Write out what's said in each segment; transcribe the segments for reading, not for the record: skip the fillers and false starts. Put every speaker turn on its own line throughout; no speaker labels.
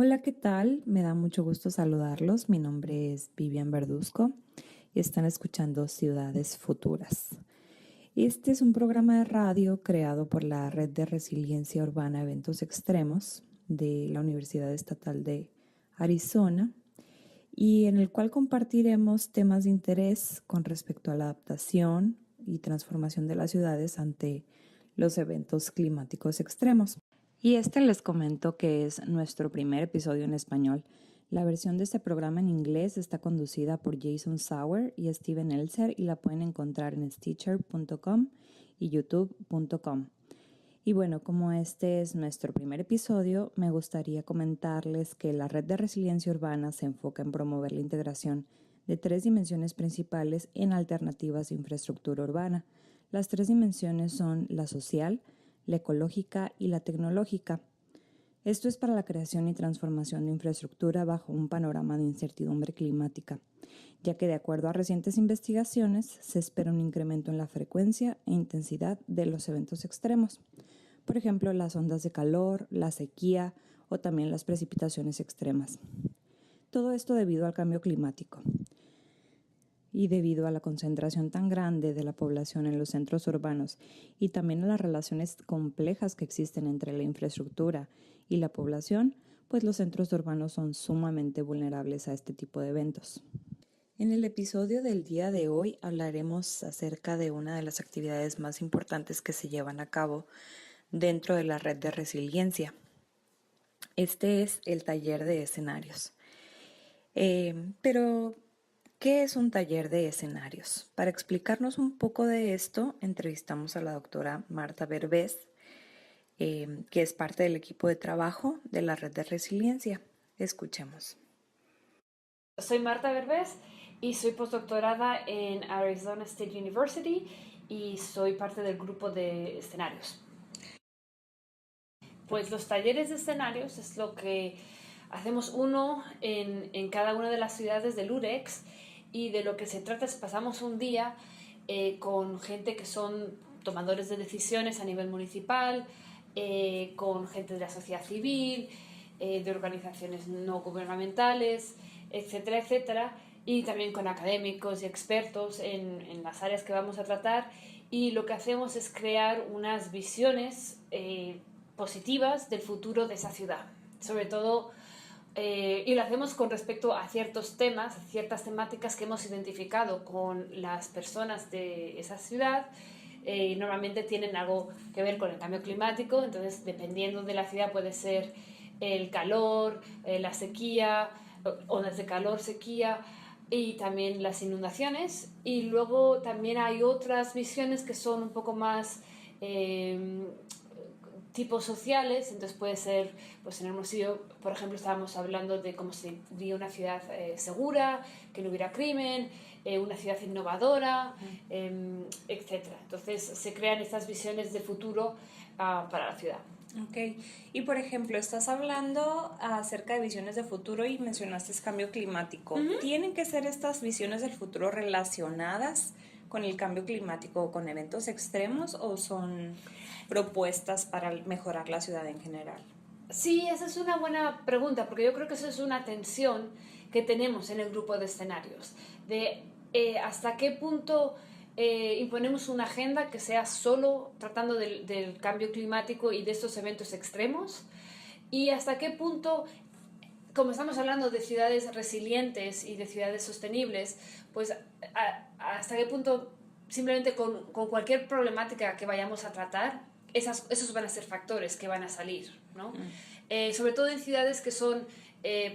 Hola, ¿qué tal? Me da mucho gusto saludarlos. Mi nombre es Vivian Verduzco y están escuchando Ciudades Futuras. Este es un programa de radio creado por la Red de Resiliencia Urbana Eventos Extremos de la Universidad Estatal de Arizona y en el cual compartiremos temas de interés con respecto a la adaptación y transformación de las ciudades ante los eventos climáticos extremos. Y les comento que es nuestro primer episodio en español. La versión de este programa en inglés está conducida por Jason Sauer y Steven Elser y la pueden encontrar en Stitcher.com y YouTube.com. Y bueno, como este es nuestro primer episodio, me gustaría comentarles que la Red de Resiliencia Urbana se enfoca en promover la integración de 3 dimensiones principales en alternativas de infraestructura urbana. Las 3 dimensiones son la social, la ecológica y la tecnológica. Esto es para la creación y transformación de infraestructura bajo un panorama de incertidumbre climática, ya que de acuerdo a recientes investigaciones se espera un incremento en la frecuencia e intensidad de los eventos extremos. Por ejemplo, las ondas de calor, la sequía o también las precipitaciones extremas. Todo esto debido al cambio climático y debido a la concentración tan grande de la población en los centros urbanos y también a las relaciones complejas que existen entre la infraestructura y la población, pues los centros urbanos son sumamente vulnerables a este tipo de eventos. En el episodio del día de hoy hablaremos acerca de una de las actividades más importantes que se llevan a cabo dentro de la red de resiliencia. Este es el taller de escenarios. Pero, ¿qué es un taller de escenarios? Para explicarnos un poco de esto, entrevistamos a la doctora Marta Berbés, que es parte del equipo de trabajo de la red de resiliencia. Escuchemos.
Soy Marta Berbés y soy postdoctorada en Arizona State University y soy parte del grupo de escenarios. Pues los talleres de escenarios es lo que hacemos uno en cada una de las ciudades del UREX, y de lo que se trata es pasamos un día con gente que son tomadores de decisiones a nivel municipal, con gente de la sociedad civil, de organizaciones no gubernamentales, etcétera, etcétera, y también con académicos y expertos en las áreas que vamos a tratar, y lo que hacemos es crear unas visiones positivas del futuro de esa ciudad, sobre todo, y lo hacemos con respecto a ciertos temas, ciertas temáticas que hemos identificado con las personas de esa ciudad. Normalmente tienen algo que ver con el cambio climático, entonces dependiendo de la ciudad puede ser el calor, la sequía, ondas de calor, sequía, y también las inundaciones. Y luego también hay otras visiones que son un poco más tipos sociales, entonces puede ser, pues en Hermosillo, por ejemplo, estábamos hablando de cómo sería una ciudad segura, que no hubiera crimen, una ciudad innovadora, etc. Entonces se crean estas visiones de futuro para la ciudad.
Ok, y por ejemplo, estás hablando acerca de visiones de futuro y mencionaste el cambio climático. ¿Tienen que ser estas visiones del futuro relacionadas con el cambio climático o con eventos extremos, o son propuestas para mejorar la ciudad en general?
Sí, esa es una buena pregunta, porque yo creo que eso es una tensión que tenemos en el grupo de escenarios, de hasta qué punto imponemos una agenda que sea solo tratando del cambio climático y de estos eventos extremos, y hasta qué punto, como estamos hablando de ciudades resilientes y de ciudades sostenibles, pues hasta qué punto simplemente con cualquier problemática que vayamos a tratar, esos van a ser factores que van a salir, ¿no? Sobre todo en ciudades que son,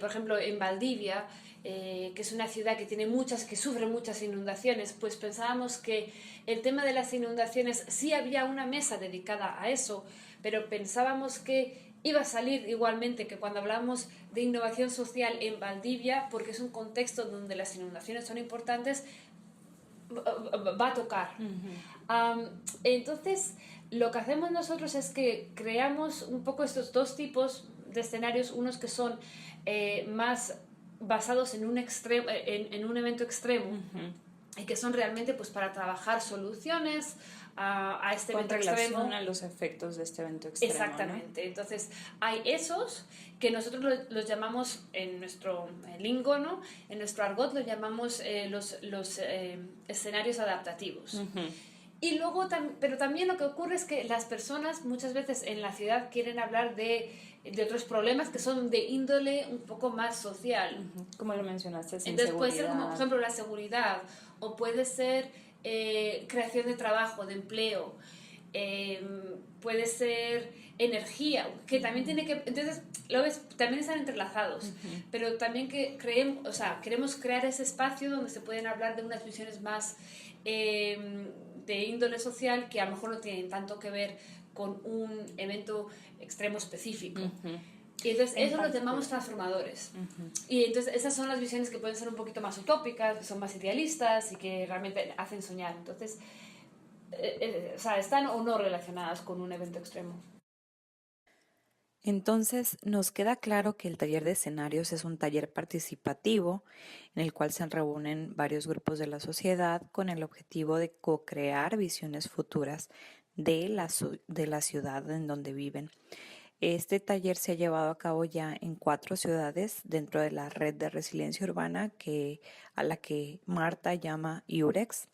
por ejemplo, en Valdivia, que es una ciudad que sufre muchas inundaciones, pues pensábamos que el tema de las inundaciones, sí había una mesa dedicada a eso, pero pensábamos que iba a salir igualmente, que cuando hablamos de innovación social en Valdivia, porque es un contexto donde las inundaciones son importantes, va a tocar. Entonces, lo que hacemos nosotros es que creamos un poco estos dos tipos de escenarios, unos que son más basados en un evento extremo, y que son realmente pues para trabajar soluciones a este evento extremo.
Con relación a los efectos de este evento extremo.
Exactamente.
¿No?
Entonces, hay esos que nosotros los llamamos en nuestro lingo, ¿no? En nuestro argot los llamamos los escenarios adaptativos. Uh-huh. Y luego, pero también lo que ocurre es que las personas muchas veces en la ciudad quieren hablar de otros problemas que son de índole un poco más social.
Uh-huh. Como lo mencionaste,
entonces puede ser como, por ejemplo, la seguridad, o puede ser creación de trabajo, de empleo, puede ser energía, que también tiene que... Entonces, lo ves, también están entrelazados, uh-huh. Pero también que queremos crear ese espacio donde se pueden hablar de unas visiones más de índole social que a lo mejor no tienen tanto que ver con un evento extremo específico. Uh-huh. Y entonces eso los llamamos transformadores. Uh-huh. Y entonces esas son las visiones que pueden ser un poquito más utópicas, que son más idealistas y que realmente hacen soñar. Entonces, están o no relacionadas con un evento extremo.
Entonces, nos queda claro que el taller de escenarios es un taller participativo en el cual se reúnen varios grupos de la sociedad con el objetivo de co-crear visiones futuras de la ciudad en donde viven. Este taller se ha llevado a cabo ya en 4 ciudades dentro de la red de resiliencia urbana a la que Marta llama IUREX.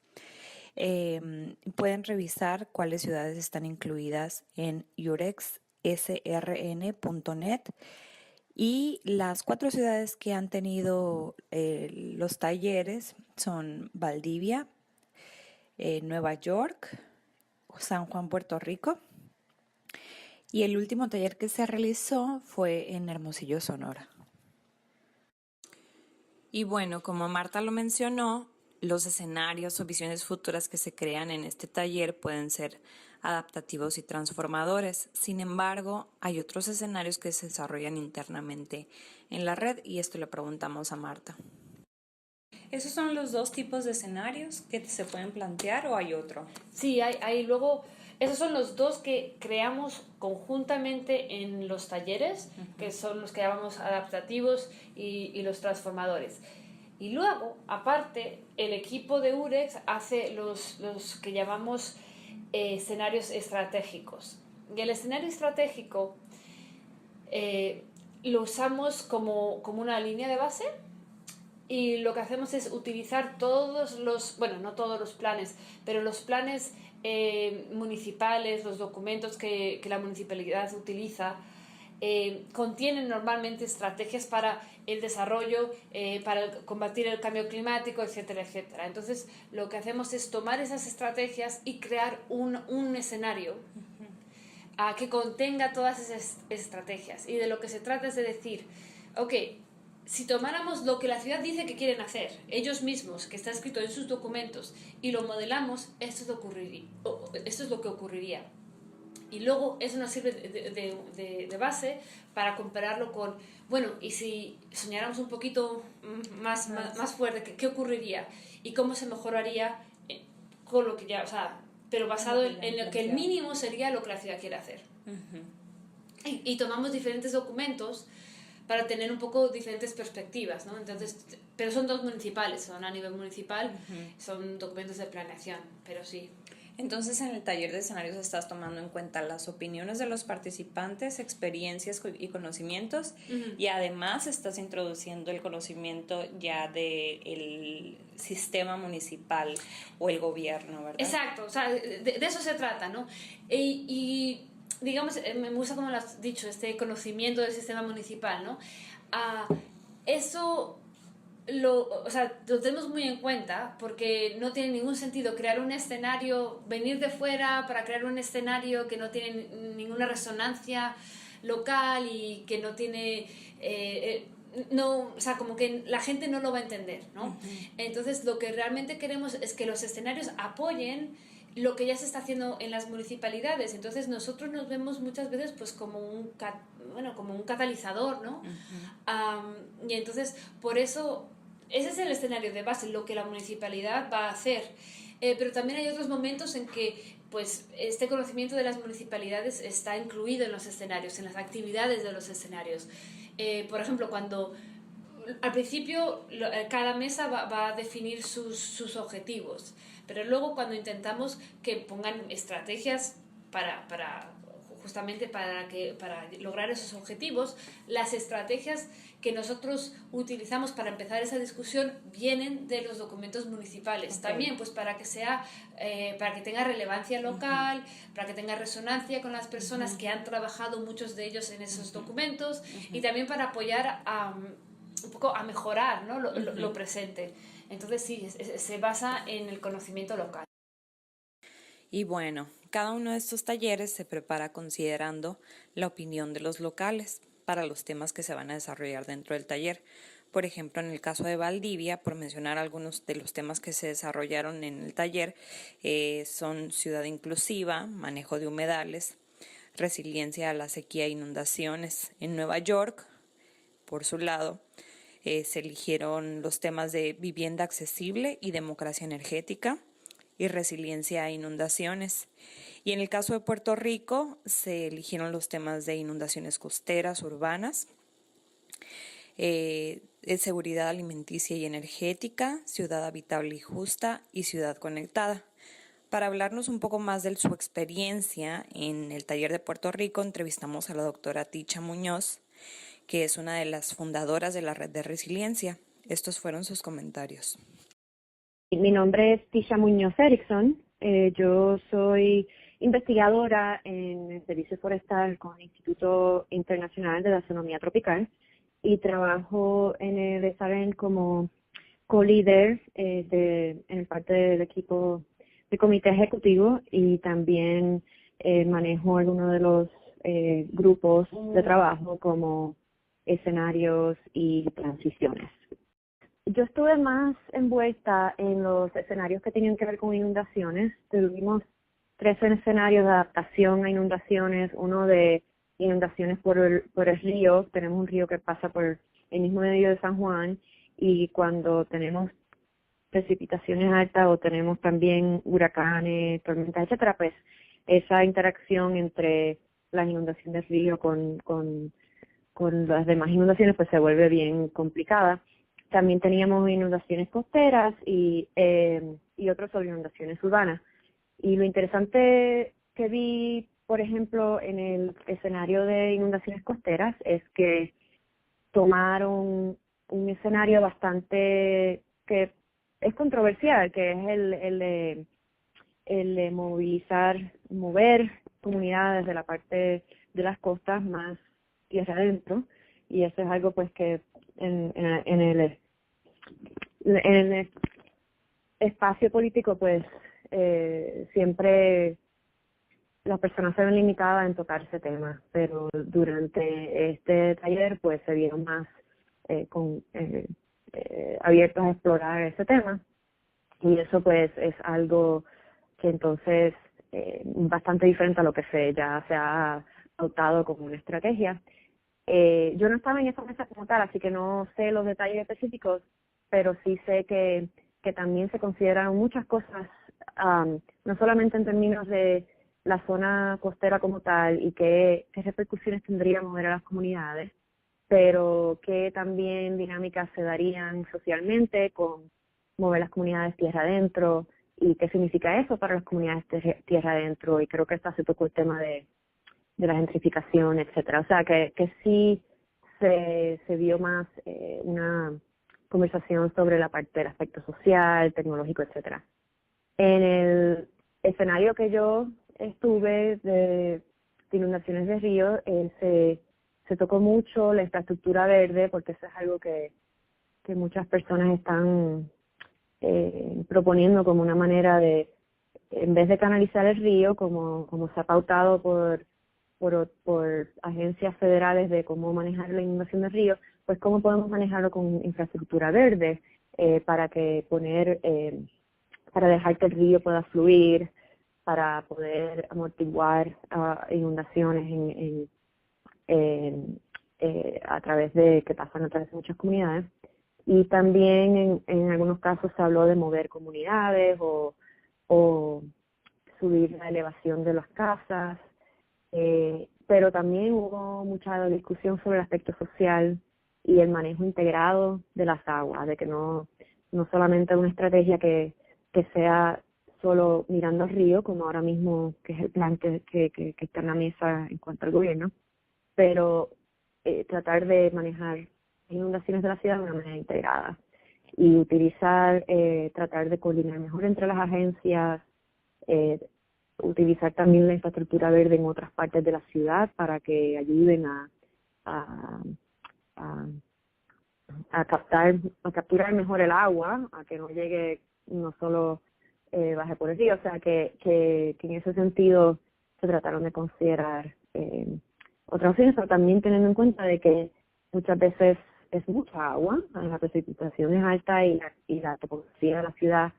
Pueden revisar cuáles ciudades están incluidas en urexsrn.net y las 4 ciudades que han tenido los talleres son Valdivia, Nueva York, San Juan, Puerto Rico, y el último taller que se realizó fue en Hermosillo, Sonora. Y bueno, como Marta lo mencionó, los escenarios o visiones futuras que se crean en este taller pueden ser adaptativos y transformadores. Sin embargo, hay otros escenarios que se desarrollan internamente en la red y esto le preguntamos a Marta.
¿Esos son los 2 tipos de escenarios que se pueden plantear o hay otro?
Sí, hay luego... Esos son los 2 que creamos conjuntamente en los talleres, uh-huh. Que son los que llamamos adaptativos y los transformadores. Y luego, aparte, el equipo de UREX hace los que llamamos escenarios estratégicos. Y el escenario estratégico lo usamos como una línea de base. Y lo que hacemos es utilizar todos los, bueno, no todos los planes, pero los planes municipales, los documentos que la municipalidad utiliza, contienen normalmente estrategias para el desarrollo, para combatir el cambio climático, etcétera, etcétera. Entonces, lo que hacemos es tomar esas estrategias y crear un escenario que contenga todas esas estrategias. Y de lo que se trata es de decir, ok, si tomáramos lo que la ciudad dice que quieren hacer, ellos mismos, que está escrito en sus documentos, y lo modelamos, esto es lo que ocurriría. Y luego eso nos sirve de base para compararlo con, bueno, y si soñáramos un poquito más fuerte, ¿qué ocurriría? Y cómo se mejoraría con lo que ya, o sea, pero basado en lo que el mínimo sería lo que la ciudad quiere hacer. Uh-huh. Y tomamos diferentes documentos para tener un poco diferentes perspectivas, ¿no? Entonces, pero son 2 municipales, son a nivel municipal, uh-huh. Son documentos de planeación, pero sí.
Entonces, en el taller de escenarios estás tomando en cuenta las opiniones de los participantes, experiencias y conocimientos, uh-huh. Y además estás introduciendo el conocimiento ya del sistema municipal o el gobierno, ¿verdad?
Exacto, o sea, de eso se trata, ¿no? Y digamos, me gusta como lo has dicho, este conocimiento del sistema municipal, ¿no? Eso lo tenemos muy en cuenta porque no tiene ningún sentido crear un escenario, venir de fuera para crear un escenario que no tiene ninguna resonancia local y que no tiene... no, o sea, como que la gente no lo va a entender, ¿no? Uh-huh. Entonces, lo que realmente queremos es que los escenarios apoyen lo que ya se está haciendo en las municipalidades. Entonces nosotros nos vemos muchas veces pues como un catalizador, ¿no? Uh-huh. Y entonces por eso ese es el escenario de base, lo que la municipalidad va a hacer. Pero también hay otros momentos en que pues este conocimiento de las municipalidades está incluido en los escenarios, en las actividades de los escenarios. Por ejemplo, cuando al principio cada mesa va a definir sus objetivos, pero luego cuando intentamos que pongan estrategias para justamente para lograr esos objetivos, las estrategias que nosotros utilizamos para empezar esa discusión vienen de los documentos municipales. Okay. También pues para que tenga relevancia local, para que tenga resonancia con las personas que han trabajado, muchos de ellos, en esos documentos, y también para apoyar un poco a mejorar, ¿no? lo presente. Entonces sí, se basa en el conocimiento local.
Y bueno, cada uno de estos talleres se prepara considerando la opinión de los locales para los temas que se van a desarrollar dentro del taller. Por ejemplo, en el caso de Valdivia, por mencionar algunos de los temas que se desarrollaron en el taller, son ciudad inclusiva, manejo de humedales, resiliencia a la sequía e inundaciones. En Nueva York, por su lado, se eligieron los temas de vivienda accesible y democracia energética y resiliencia a inundaciones. Y en el caso de Puerto Rico se eligieron los temas de inundaciones costeras, urbanas, seguridad alimenticia y energética, ciudad habitable y justa y ciudad conectada. Para hablarnos un poco más de su experiencia en el taller de Puerto Rico, entrevistamos a la doctora Ticha Muñoz, que es una de las fundadoras de la Red de Resiliencia. Estos fueron sus comentarios.
Mi nombre es Tisha Muñoz Erickson. Yo soy investigadora en el Servicio Forestal con el Instituto Internacional de Taxonomía Tropical y trabajo en el SRN como co-líder en parte del equipo de comité ejecutivo, y también manejo algunos de los grupos de trabajo como escenarios y transiciones. Yo estuve más envuelta en los escenarios que tenían que ver con inundaciones. Tuvimos 3 escenarios de adaptación a inundaciones, uno de inundaciones por el río. Tenemos un río que pasa por el mismo medio de San Juan, y cuando tenemos precipitaciones altas o tenemos también huracanes, tormentas, etcétera, pues esa interacción entre la inundación del río con las demás inundaciones pues se vuelve bien complicada. También teníamos inundaciones costeras y otros sobre inundaciones urbanas. Y lo interesante que vi, por ejemplo, en el escenario de inundaciones costeras es que tomaron un escenario bastante que es controversial, que es el de mover comunidades de la parte de las costas más tierra adentro, y eso es algo pues que en el espacio político pues siempre las personas se ven limitadas en tocar ese tema, pero durante este taller pues se vieron más abiertos a explorar ese tema, y eso pues es algo que entonces bastante diferente a lo que ya se ha adoptado como una estrategia. Yo no estaba en esa mesa como tal, así que no sé los detalles específicos, pero sí sé que también se consideraron muchas cosas, no solamente en términos de la zona costera como tal y qué repercusiones tendría mover a las comunidades, pero que también dinámicas se darían socialmente con mover las comunidades tierra adentro y qué significa eso para las comunidades tierra adentro, y creo que hasta se tocó el tema de la gentrificación, etcétera. O sea, que sí se vio más una conversación sobre la parte del aspecto social, tecnológico, etcétera. En el escenario que yo estuve de inundaciones de río, se tocó mucho la infraestructura verde, porque eso es algo que muchas personas están proponiendo como una manera de, en vez de canalizar el río, como se ha pautado por agencias federales de cómo manejar la inundación del río, pues cómo podemos manejarlo con infraestructura verde para dejar que el río pueda fluir, para poder amortiguar inundaciones a través que pasan a través de muchas comunidades. Y también en algunos casos se habló de mover comunidades o subir la elevación de las casas, pero también hubo mucha discusión sobre el aspecto social y el manejo integrado de las aguas, de que no solamente una estrategia que sea solo mirando al río, como ahora mismo, que es el plan que está en la mesa en cuanto al gobierno, pero tratar de manejar inundaciones de la ciudad de una manera integrada y utilizar, tratar de coordinar mejor entre las agencias, utilizar también la infraestructura verde en otras partes de la ciudad para que ayuden a, a capturar mejor el agua, a que no llegue, no solo baje por el río, o sea que en ese sentido se trataron de considerar otras opciones, pero también teniendo en cuenta de que muchas veces es mucha agua, la precipitación es alta y la topografía de la ciudad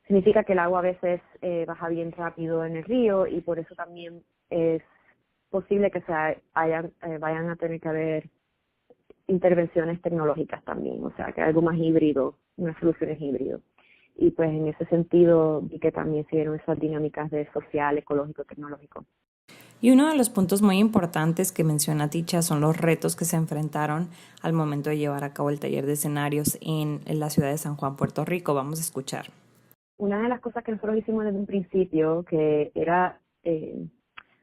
significa que el agua a veces baja bien rápido en el río y por eso también es posible que vayan a tener que haber intervenciones tecnológicas también, o sea, que algo más híbrido, unas soluciones híbrido. Y pues en ese sentido vi que también se dieron esas dinámicas de social, ecológico, tecnológico.
Y uno de los puntos muy importantes que menciona Ticha son los retos que se enfrentaron al momento de llevar a cabo el taller de escenarios en la ciudad de San Juan, Puerto Rico. Vamos a escuchar.
Una de las cosas que nosotros hicimos desde un principio, que era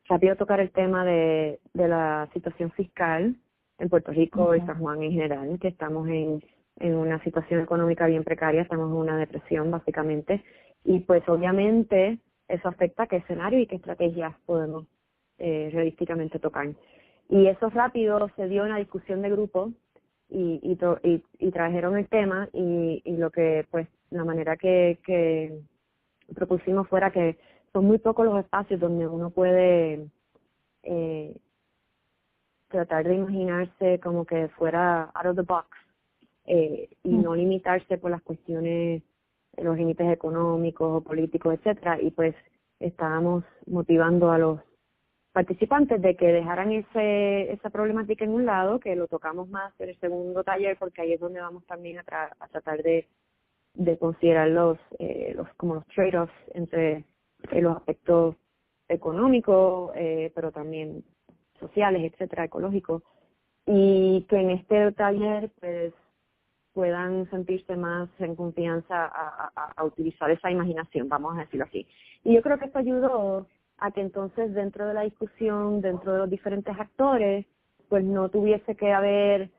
rápido tocar el tema de la situación fiscal en Puerto Rico y San Juan en general, que estamos en una situación económica bien precaria, estamos en una depresión básicamente, y pues obviamente eso afecta a qué escenario y qué estrategias podemos realísticamente tocar. Y eso rápido se dio en la discusión de grupo y trajeron el tema y lo que pues la manera que propusimos fuera que son muy pocos los espacios donde uno puede tratar de imaginarse como que fuera out of the box y no limitarse por las cuestiones, los límites económicos o políticos, etcétera. Y pues estábamos motivando a los participantes de que dejaran esa problemática en un lado, que lo tocamos más en el segundo taller, porque ahí es donde vamos también a tratar de considerar los trade-offs entre los aspectos económicos, pero también sociales, etcétera, ecológicos, y que en este taller pues puedan sentirse más en confianza a utilizar esa imaginación, vamos a decirlo así. Y yo creo que esto ayudó a que entonces dentro de la discusión, dentro de los diferentes actores, pues no tuviese que haber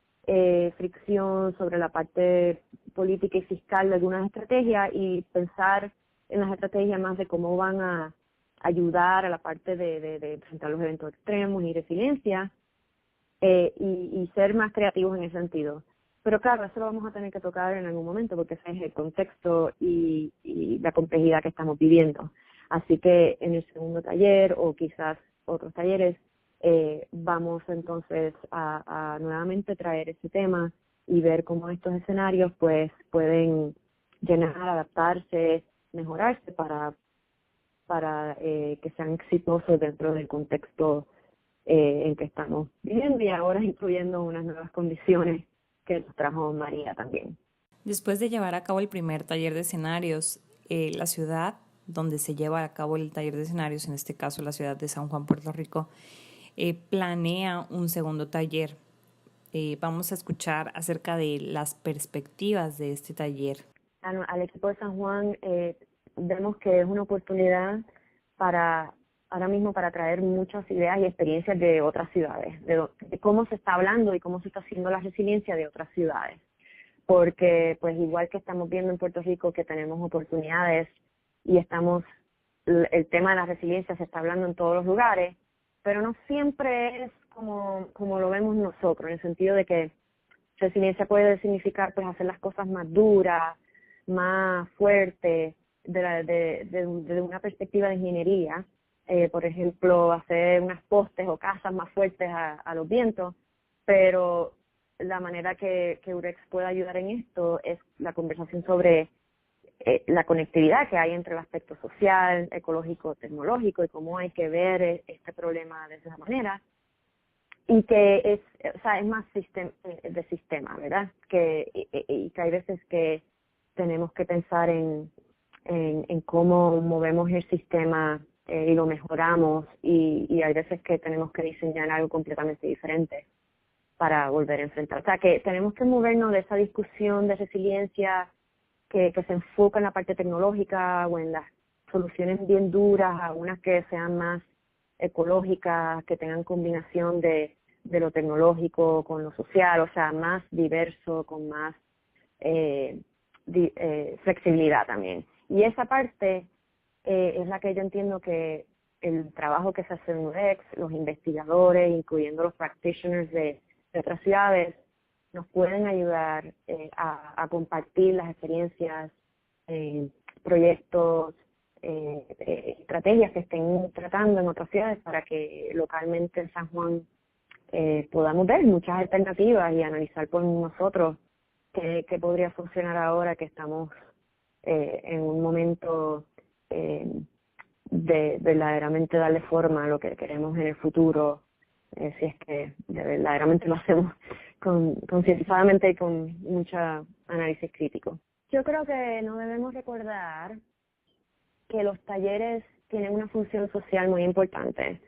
fricción sobre la parte política y fiscal de algunas estrategias y pensar en las estrategias más de cómo van a ayudar a la parte de enfrentar los eventos extremos y resiliencia y ser más creativos en ese sentido. Pero claro, eso lo vamos a tener que tocar en algún momento porque ese es el contexto y la complejidad que estamos viviendo. Así que en el segundo taller o quizás otros talleres vamos entonces a nuevamente traer ese tema y ver cómo estos escenarios pues pueden llenar, adaptarse, mejorarse para que sean exitosos dentro del contexto en que estamos viviendo y ahora incluyendo unas nuevas condiciones que nos trajo María también.
Después de llevar a cabo el primer taller de escenarios, la ciudad donde se lleva a cabo el taller de escenarios, en este caso la ciudad de San Juan, Puerto Rico, planea un segundo taller. Vamos a escuchar acerca de las perspectivas de este taller.
Al equipo de San Juan vemos que es una oportunidad ahora mismo para traer muchas ideas y experiencias de otras ciudades, de cómo se está hablando y cómo se está haciendo la resiliencia de otras ciudades. Porque pues igual que estamos viendo en Puerto Rico que tenemos oportunidades y el tema de la resiliencia se está hablando en todos los lugares, pero no siempre es como lo vemos nosotros, en el sentido de que resiliencia puede significar pues hacer las cosas más duras, más fuertes, desde una perspectiva de ingeniería, por ejemplo, hacer unas postes o casas más fuertes a los vientos, pero la manera que UREX puede ayudar en esto es la conversación sobre la conectividad que hay entre el aspecto social, ecológico, tecnológico y cómo hay que ver este problema de esa manera. Y que es más de sistema, ¿verdad? Y que hay veces que tenemos que pensar en cómo movemos el sistema y lo mejoramos y hay veces que tenemos que diseñar algo completamente diferente. para volver a enfrentar. O sea, que tenemos que movernos de esa discusión de resiliencia que se enfoca en la parte tecnológica o en las soluciones bien duras, a unas que sean más ecológicas, que tengan combinación de lo tecnológico con lo social, o sea, más diverso, con más flexibilidad también. Y esa parte es la que yo entiendo que el trabajo que se hace en UDEX, los investigadores, incluyendo los practitioners de otras ciudades, nos pueden ayudar a compartir las experiencias, proyectos, estrategias que estén tratando en otras ciudades para que localmente en San Juan podamos ver muchas alternativas y analizar por nosotros qué podría funcionar ahora que estamos en un momento de verdaderamente darle forma a lo que queremos en el futuro, si es que verdaderamente lo hacemos concientizadamente y con mucho análisis crítico. Yo creo que no debemos recordar que los talleres tienen una función social muy importante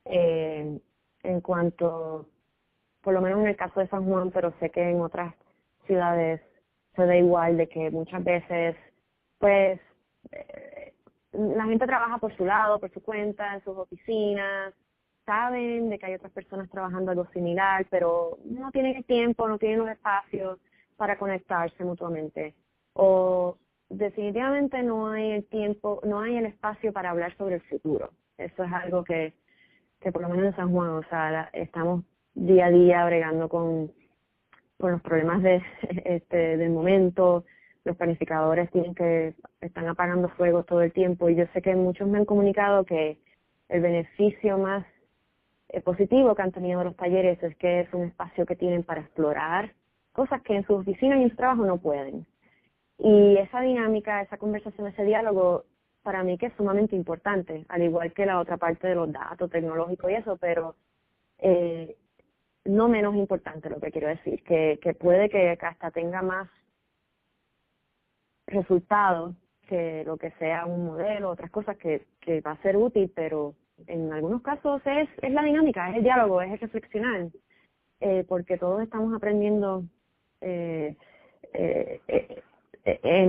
en cuanto, por lo menos en el caso de San Juan, pero sé que en otras ciudades se da igual, de que muchas veces pues la gente trabaja por su lado, por su cuenta, en sus oficinas, saben de que hay otras personas trabajando algo similar, pero no tienen el tiempo, no tienen los espacios para conectarse mutuamente. O definitivamente no hay el tiempo, no hay el espacio para hablar sobre el futuro. Eso es algo que por lo menos en San Juan, o sea, estamos día a día bregando con los problemas del momento. Los planificadores están apagando fuegos todo el tiempo, y yo sé que muchos me han comunicado que el beneficio más positivo que han tenido los talleres es que es un espacio que tienen para explorar cosas que en sus oficinas y en su trabajo no pueden. Y esa dinámica, esa conversación, ese diálogo, para mí que es sumamente importante, al igual que la otra parte de los datos tecnológicos y eso, pero no menos importante, lo que quiero decir, que puede que hasta tenga más resultados que lo que sea un modelo, otras cosas que va a ser útil, pero en algunos casos es la dinámica, es el diálogo, es el reflexionar, porque todos estamos aprendiendo en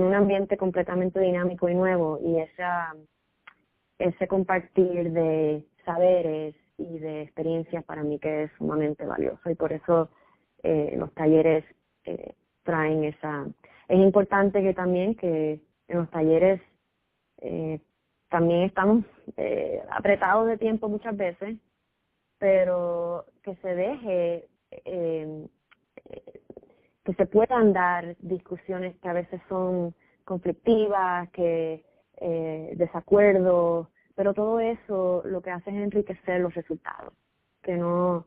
un ambiente completamente dinámico y nuevo, y ese compartir de saberes y de experiencias para mí que es sumamente valioso, y por eso los talleres traen esa. Es importante que también que en los talleres también estamos apretados de tiempo muchas veces, pero que se deje que se puedan dar discusiones que a veces son conflictivas, que desacuerdos, pero todo eso lo que hace es enriquecer los resultados, que no,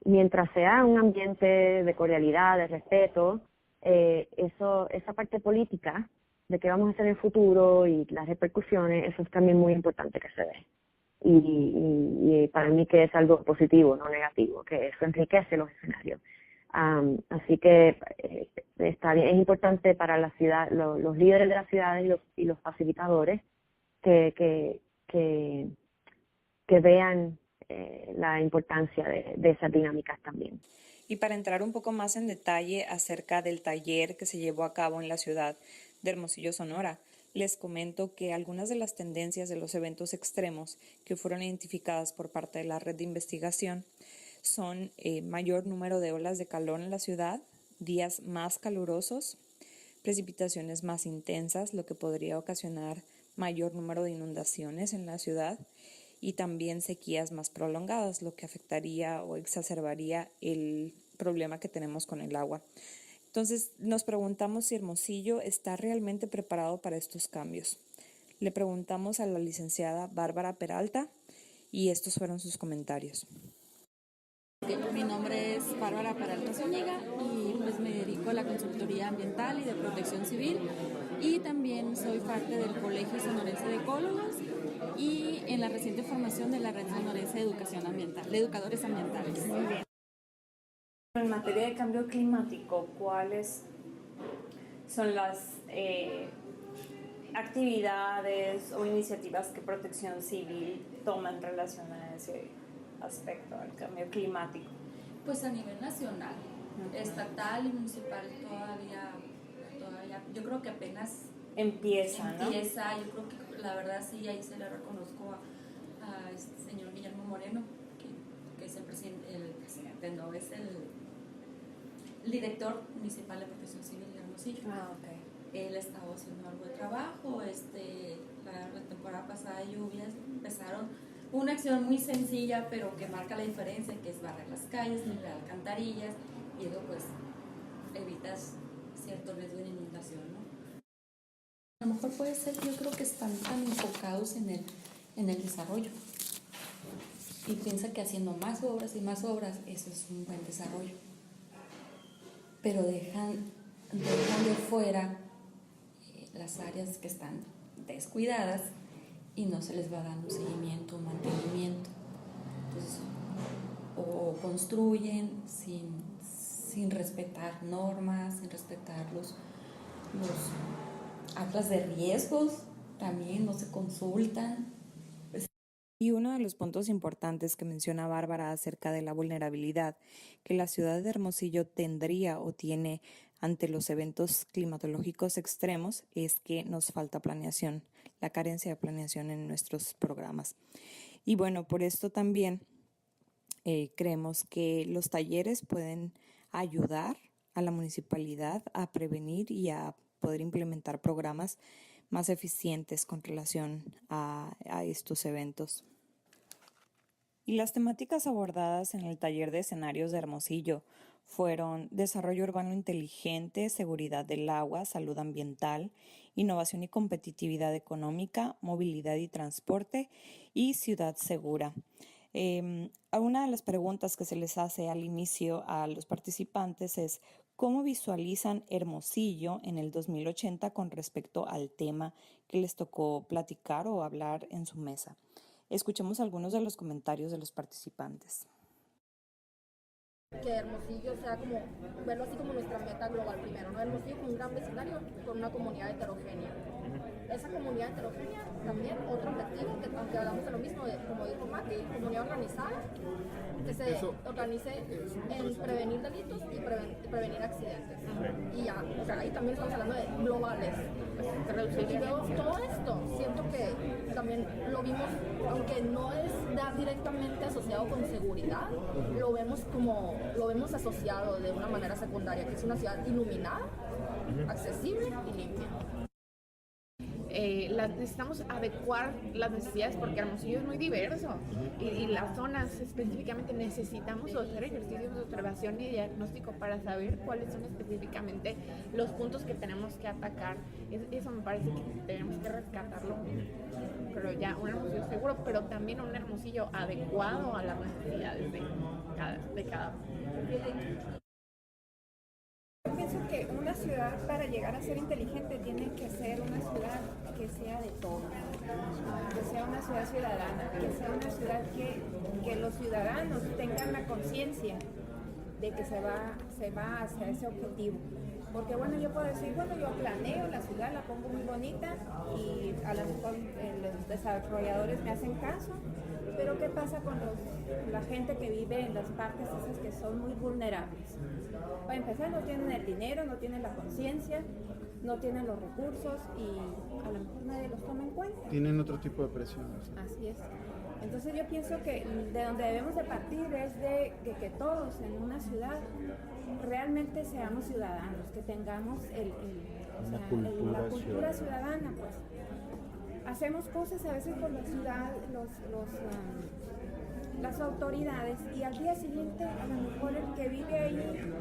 mientras sea un ambiente de cordialidad, de respeto, esa parte política de qué vamos a hacer en el futuro y las repercusiones, eso es también muy importante que se dé. Y para mí que es algo positivo, no negativo, que eso enriquece los escenarios. Así que está bien, es importante para la ciudad, los líderes de las ciudades y los facilitadores que vean la importancia de esas dinámicas también.
Y para entrar un poco más en detalle acerca del taller que se llevó a cabo en la ciudad de Hermosillo, Sonora, les comento que algunas de las tendencias de los eventos extremos que fueron identificadas por parte de la red de investigación son mayor número de olas de calor en la ciudad, días más calurosos, precipitaciones más intensas, lo que podría ocasionar mayor número de inundaciones en la ciudad, y también sequías más prolongadas, lo que afectaría o exacerbaría el problema que tenemos con el agua. Entonces nos preguntamos si Hermosillo está realmente preparado para estos cambios. Le preguntamos a la licenciada Bárbara Peralta y estos fueron sus comentarios.
Mi nombre es Bárbara Peralta Zúñiga y pues me dedico a la consultoría ambiental y de protección civil, y también soy parte del Colegio Sonorense de Ecólogos y en la reciente formación de la Red Sonorense de Educación Ambiental, de Educadores Ambientales.
Muy bien. En materia de cambio climático, ¿cuáles son las actividades o iniciativas que Protección Civil toma en relación a ese aspecto, al cambio climático?
Pues a nivel nacional, estatal y municipal todavía, yo creo que apenas
Empieza, ¿no?
yo creo que la verdad sí, ahí se le reconozco a este señor Guillermo Moreno, que es el presidente, no, es el director municipal de Protección Civil de Hermosillo.
Okay.
Él estaba haciendo algo de trabajo, la temporada pasada de lluvias empezaron una acción muy sencilla, pero que marca la diferencia, que es barrer las calles, limpiar alcantarillas, y eso pues evitas cierto riesgo de inundación, ¿no? A lo mejor puede ser, yo creo que están tan enfocados en el desarrollo y piensa que haciendo más obras y más obras, eso es un buen desarrollo, pero dejan de fuera las áreas que están descuidadas y no se les va dando seguimiento o mantenimiento. Entonces, o construyen sin respetar normas, sin respetar los actas de riesgos, también no se consultan.
Y uno de los puntos importantes que menciona Bárbara acerca de la vulnerabilidad que la ciudad de Hermosillo tendría o tiene ante los eventos climatológicos extremos es que nos falta planeación, la carencia de planeación en nuestros programas. Y bueno, por esto también creemos que los talleres pueden ayudar a la municipalidad a prevenir y a poder implementar programas más eficientes con relación a estos eventos. Y las temáticas abordadas en el taller de escenarios de Hermosillo fueron desarrollo urbano inteligente, seguridad del agua, salud ambiental, innovación y competitividad económica, movilidad y transporte y ciudad segura. Una de las preguntas que se les hace al inicio a los participantes es ¿cómo visualizan Hermosillo en el 2080 con respecto al tema que les tocó platicar o hablar en su mesa? Escuchemos algunos de los comentarios de los participantes.
Que Hermosillo sea como, verlo así como nuestra meta global primero, ¿no? Hermosillo como un gran vecindario con una comunidad heterogénea. Esa comunidad heterogénea también, otro objetivo, que aunque hablamos de lo mismo, como dijo Mati, comunidad organizada, que se organice en prevenir delitos y prevenir accidentes. Y ya, o sea, ahí también estamos hablando de globales. Y luego todo esto, siento que también lo vimos, aunque no es directamente asociado con seguridad, lo vemos asociado de una manera secundaria, que es una ciudad iluminada, accesible y limpia.
Necesitamos adecuar las necesidades porque Hermosillo es muy diverso y las zonas específicamente necesitamos hacer ejercicios de observación y diagnóstico para saber cuáles son específicamente los puntos que tenemos que atacar. Eso me parece que tenemos que rescatarlo, pero ya un Hermosillo seguro, pero también un Hermosillo adecuado a las necesidades de cada uno.
Yo pienso que una ciudad para llegar a ser inteligente tiene que ser una ciudad que sea de todo, que sea una ciudad ciudadana, que sea una ciudad que los ciudadanos tengan la conciencia de que se va hacia ese objetivo. Porque bueno, yo puedo decir, bueno, yo planeo la ciudad, la pongo muy bonita y a lo mejor los desarrolladores me hacen caso, pero ¿qué pasa con la gente que vive en las partes esas que son muy vulnerables? Para empezar, no tienen el dinero, no tienen la conciencia, no tienen los recursos y a lo mejor nadie los toma en cuenta.
Tienen otro tipo de presiones.
Así es. Entonces yo pienso que de donde debemos de partir es de que todos en una ciudad realmente seamos ciudadanos, que tengamos la cultura ciudadana, pues. Hacemos cosas a veces por la ciudad, las autoridades, y al día siguiente a lo mejor el que vive ahí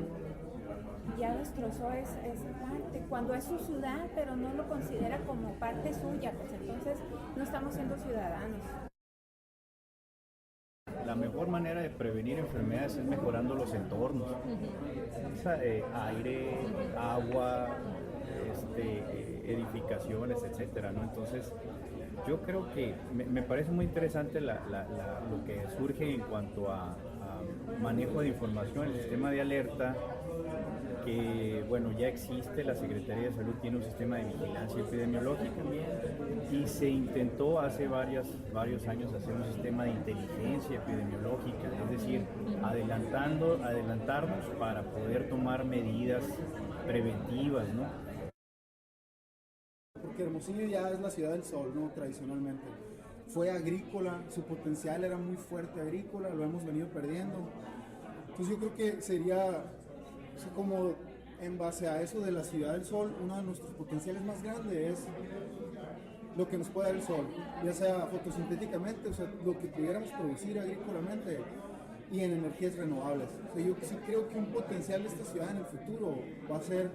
ya destrozó esa parte, cuando es su ciudad, pero no lo considera como parte suya, pues entonces no estamos siendo ciudadanos.
La mejor manera de prevenir enfermedades es mejorando los entornos. Aire, agua, edificaciones, etcétera, ¿no? Entonces, yo creo que me parece muy interesante lo que surge en cuanto a manejo de información, el sistema de alerta, que bueno, ya existe, la Secretaría de Salud tiene un sistema de vigilancia epidemiológica y se intentó hace varios años hacer un sistema de inteligencia epidemiológica, es decir, adelantarnos para poder tomar medidas preventivas, ¿no?
Porque Hermosillo ya es la ciudad del sol, ¿no? Tradicionalmente. Fue agrícola, su potencial era muy fuerte agrícola, lo hemos venido perdiendo. Entonces yo creo que sería como en base a eso de la ciudad del sol, uno de nuestros potenciales más grandes es lo que nos puede dar el sol, ya sea fotosintéticamente, o sea, lo que pudiéramos producir agrícolamente y en energías renovables. O sea, yo sí creo que un potencial de esta ciudad en el futuro va a ser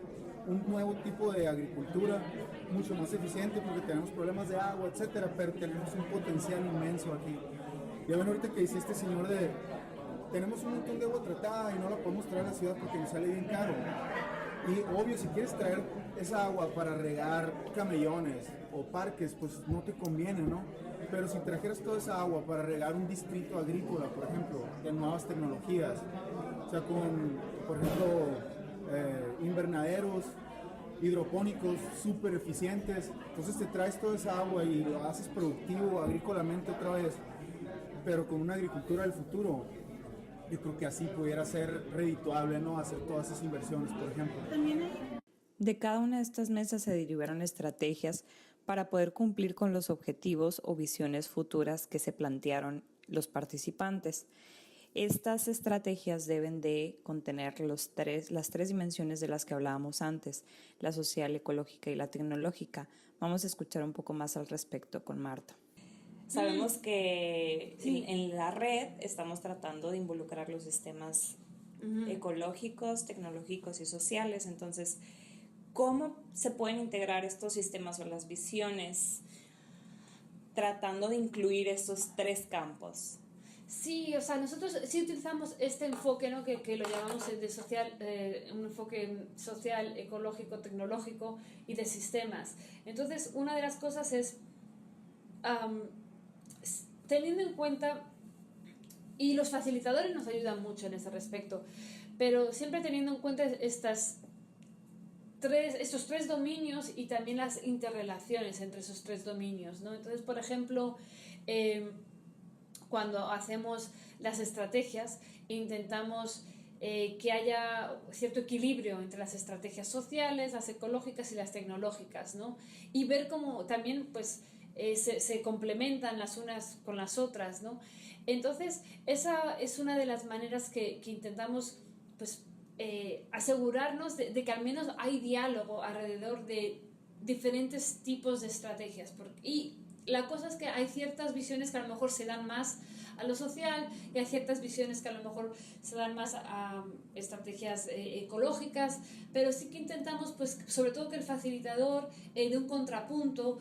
un nuevo tipo de agricultura mucho más eficiente porque tenemos problemas de agua, etcétera, pero tenemos un potencial inmenso aquí. Ya ven ahorita que dice este señor tenemos un montón de agua tratada y no la podemos traer a la ciudad porque nos sale bien caro. Y obvio, si quieres traer esa agua para regar camellones o parques, pues no te conviene, ¿no? Pero si trajeras toda esa agua para regar un distrito agrícola, por ejemplo, de nuevas tecnologías, o sea, con, por ejemplo, invernaderos hidropónicos súper eficientes, entonces te traes toda esa agua y lo haces productivo agrícolamente otra vez, pero con una agricultura del futuro. Yo creo que así pudiera ser redituable, ¿no? Hacer todas esas inversiones, por ejemplo.
De cada una de estas mesas se derivaron estrategias para poder cumplir con los objetivos o visiones futuras que se plantearon los participantes. Estas estrategias deben de contener las tres dimensiones de las que hablábamos antes, la social, ecológica y la tecnológica. Vamos a escuchar un poco más al respecto con Marta.
Sabemos que en la red estamos tratando de involucrar los sistemas ecológicos, tecnológicos y sociales. Entonces, ¿cómo se pueden integrar estos sistemas o las visiones tratando de incluir estos tres campos?
Sí, o sea, nosotros sí utilizamos este enfoque, ¿no? que lo llamamos de social, un enfoque social, ecológico, tecnológico y de sistemas. Entonces, una de las cosas es teniendo en cuenta, y los facilitadores nos ayudan mucho en ese respecto, pero siempre teniendo en cuenta estos tres dominios y también las interrelaciones entre esos tres dominios, ¿no? Entonces, por ejemplo, cuando hacemos las estrategias, intentamos que haya cierto equilibrio entre las estrategias sociales, las ecológicas y las tecnológicas, ¿no? Y ver cómo también, pues, se complementan las unas con las otras, ¿no? Entonces, esa es una de las maneras que intentamos, pues, asegurarnos de que al menos hay diálogo alrededor de diferentes tipos de estrategias. Y la cosa es que hay ciertas visiones que a lo mejor se dan más a lo social y hay ciertas visiones que a lo mejor se dan más a estrategias ecológicas, pero sí que intentamos, pues, sobre todo que el facilitador dé un contrapunto,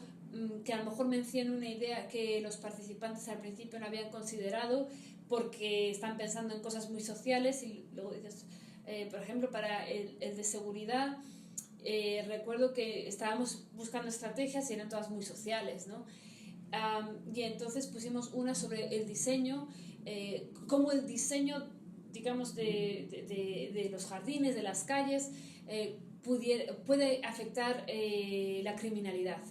que a lo mejor mencione una idea que los participantes al principio no habían considerado porque están pensando en cosas muy sociales y luego dices, por ejemplo, para el de seguridad, recuerdo que estábamos buscando estrategias y eran todas muy sociales, ¿no? Y entonces pusimos una sobre el diseño, cómo el diseño, digamos, de los jardines, de las calles, puede afectar la criminalidad.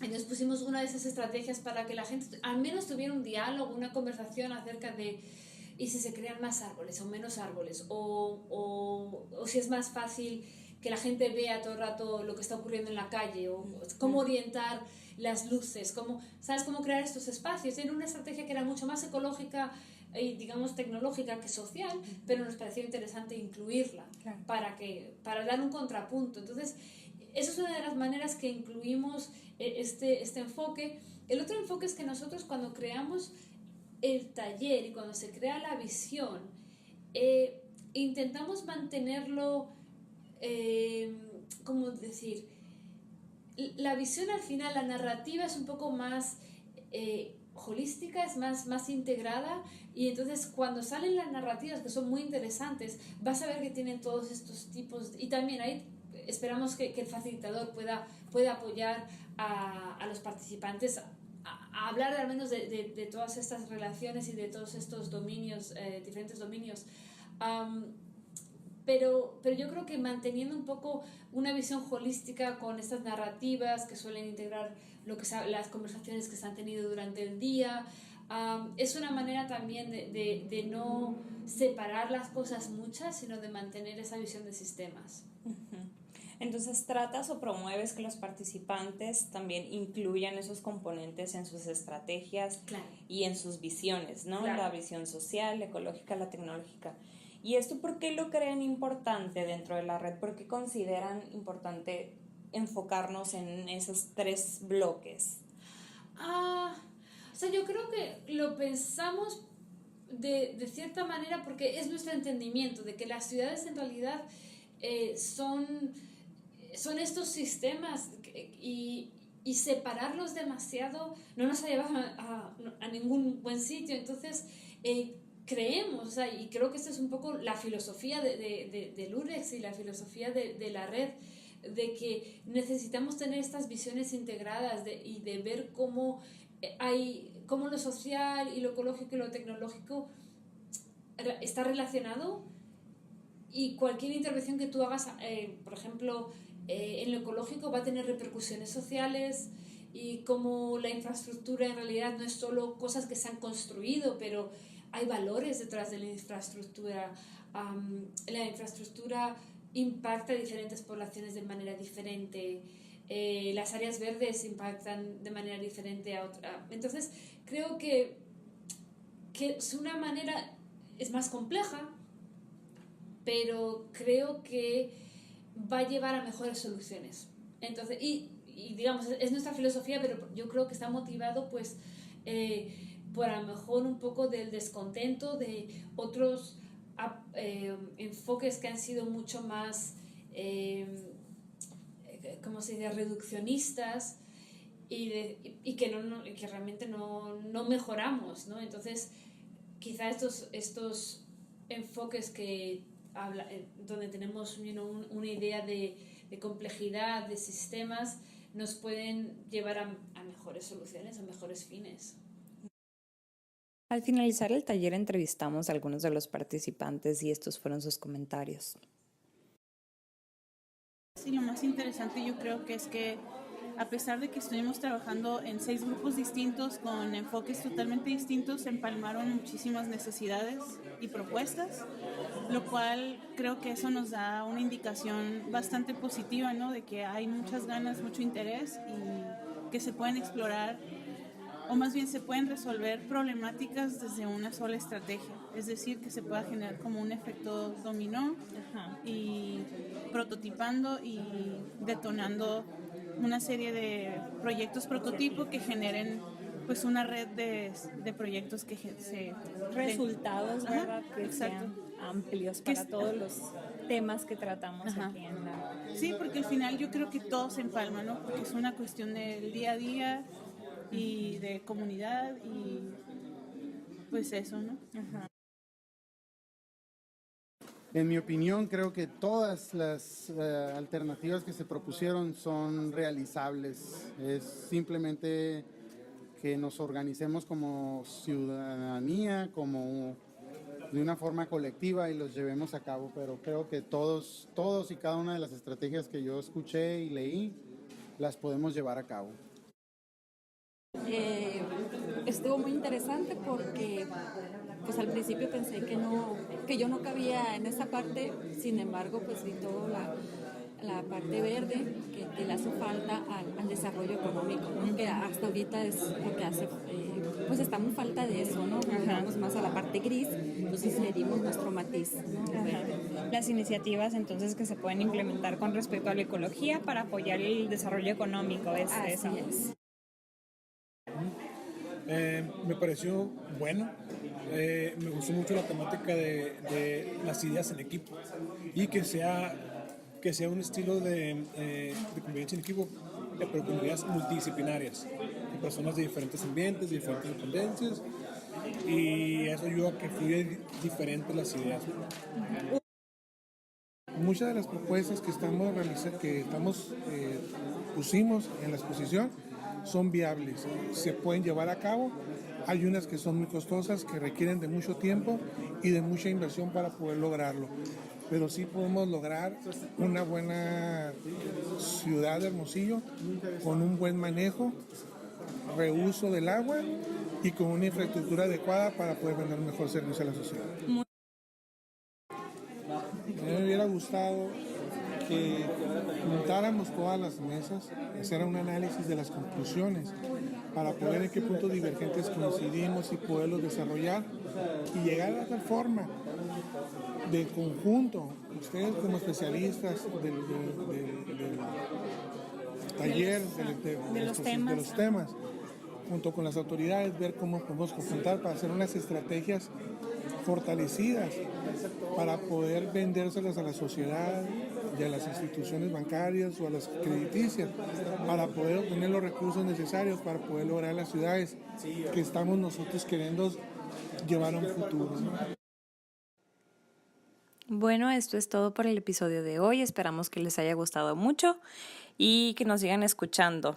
Entonces pusimos una de esas estrategias para que la gente al menos tuviera un diálogo, una conversación acerca de ¿y si se crean más árboles o menos árboles? O si es más fácil que la gente vea todo el rato lo que está ocurriendo en la calle, o cómo orientar las luces, ¿sabes? Cómo crear estos espacios. Era una estrategia que era mucho más ecológica y, digamos, tecnológica que social, pero nos pareció interesante incluirla, claro, para dar un contrapunto. Entonces, esa es una de las maneras que incluimos este enfoque. El otro enfoque es que nosotros, cuando creamos el taller y cuando se crea la visión, intentamos mantenerlo, ¿cómo decir? La visión al final, la narrativa es un poco más holística, es más integrada, y entonces cuando salen las narrativas, que son muy interesantes, vas a ver que tienen todos estos tipos, y también ahí esperamos que el facilitador pueda apoyar a los participantes a hablar al menos de todas estas relaciones y de todos estos dominios, diferentes dominios. pero yo creo que manteniendo un poco una visión holística con estas narrativas que suelen integrar las conversaciones que se han tenido durante el día, es una manera también de no separar las cosas muchas, sino de mantener esa visión de sistemas.
Entonces, ¿tratas o promueves que los participantes también incluyan esos componentes en sus estrategias y en sus visiones, ¿no?
Claro.
La visión social, la ecológica, la tecnológica. ¿Y esto por qué lo creen importante dentro de la red? ¿Por qué consideran importante enfocarnos en esos 3 bloques?
O sea, yo creo que lo pensamos de cierta manera porque es nuestro entendimiento de que las ciudades en realidad son estos sistemas y separarlos demasiado no nos ha llevado a ningún buen sitio. Entonces, creemos, o sea, y creo que esta es un poco la filosofía del UREX y la filosofía de la red, de que necesitamos tener estas visiones integradas y de ver cómo lo social y lo ecológico y lo tecnológico está relacionado, y cualquier intervención que tú hagas, por ejemplo, en lo ecológico va a tener repercusiones sociales, y como la infraestructura en realidad no es solo cosas que se han construido, pero hay valores detrás de la infraestructura. La infraestructura impacta a diferentes poblaciones de manera diferente. Las áreas verdes impactan de manera diferente a otra. Entonces, creo que es una manera, es más compleja, pero creo que va a llevar a mejores soluciones. Entonces, y digamos, es nuestra filosofía, pero yo creo que está motivado pues por a lo mejor un poco del descontento de otros enfoques que han sido mucho más ¿cómo se dice?, reduccionistas, y que realmente no mejoramos, ¿no? Entonces, quizá estos enfoques que donde tenemos una idea de complejidad de sistemas nos pueden llevar a mejores soluciones, a mejores fines.
Al finalizar el taller entrevistamos a algunos de los participantes y estos fueron sus comentarios.
Sí, lo más interesante yo creo que es que a pesar de que estuvimos trabajando en 6 grupos distintos con enfoques totalmente distintos, se empalmaron muchísimas necesidades y propuestas, lo cual creo que eso nos da una indicación bastante positiva, ¿no? De que hay muchas ganas, mucho interés y que se pueden explorar, o más bien se pueden resolver problemáticas desde una sola estrategia, es decir, que se pueda generar como un efecto dominó y prototipando y detonando una serie de proyectos prototipo que generen pues una red de proyectos que se
resultados, ¿verdad? Que
exacto,
sean amplios para todos los temas que tratamos aquí en la...
Sí, porque al final yo creo que todo se empalma, ¿no? Porque es una cuestión del día a día y de comunidad y pues eso, ¿no?
En mi opinión, creo que todas las alternativas que se propusieron son realizables. Es simplemente que nos organicemos como ciudadanía, como de una forma colectiva y los llevemos a cabo. Pero creo que todos y cada una de las estrategias que yo escuché y leí, las podemos llevar a cabo.
Estuvo muy interesante porque pues al principio pensé que yo no cabía en esa parte, sin embargo pues vi toda la parte verde que le hace falta al desarrollo económico, ¿no? Que hasta ahorita es lo que hace, pues está muy falta de eso, ¿no? Vamos más a la parte gris, entonces le dimos nuestro matiz, ¿no?
Las iniciativas entonces que se pueden implementar con respecto a la ecología para apoyar el desarrollo económico, es eso.
Así es.
Me pareció bueno, me gustó mucho la temática de las ideas en equipo y que sea un estilo de convivencia en equipo, pero con ideas multidisciplinarias, de personas de diferentes ambientes, de diferentes dependencias, y eso ayuda a que fluyan diferentes las ideas. Muchas de las propuestas que pusimos en la exposición son viables, se pueden llevar a cabo. Hay unas que son muy costosas, que requieren de mucho tiempo y de mucha inversión para poder lograrlo. pero sí podemos lograr una buena ciudad de Hermosillo con un buen manejo, reuso del agua y con una infraestructura adecuada para poder brindar un mejor servicio a la sociedad. A mí me hubiera gustado que juntáramos todas las mesas, hacer un análisis de las conclusiones para poder en qué puntos divergentes coincidimos y poderlos desarrollar y llegar a tal forma de conjunto, ustedes como especialistas del taller, de los temas, junto con las autoridades, ver cómo podemos conjuntar para hacer unas estrategias fortalecidas para poder vendérselas a la sociedad y a las instituciones bancarias o a las crediticias, para poder obtener los recursos necesarios para poder lograr las ciudades que estamos nosotros queriendo llevar a un futuro, ¿no?
Bueno, esto es todo por el episodio de hoy. Esperamos que les haya gustado mucho y que nos sigan escuchando.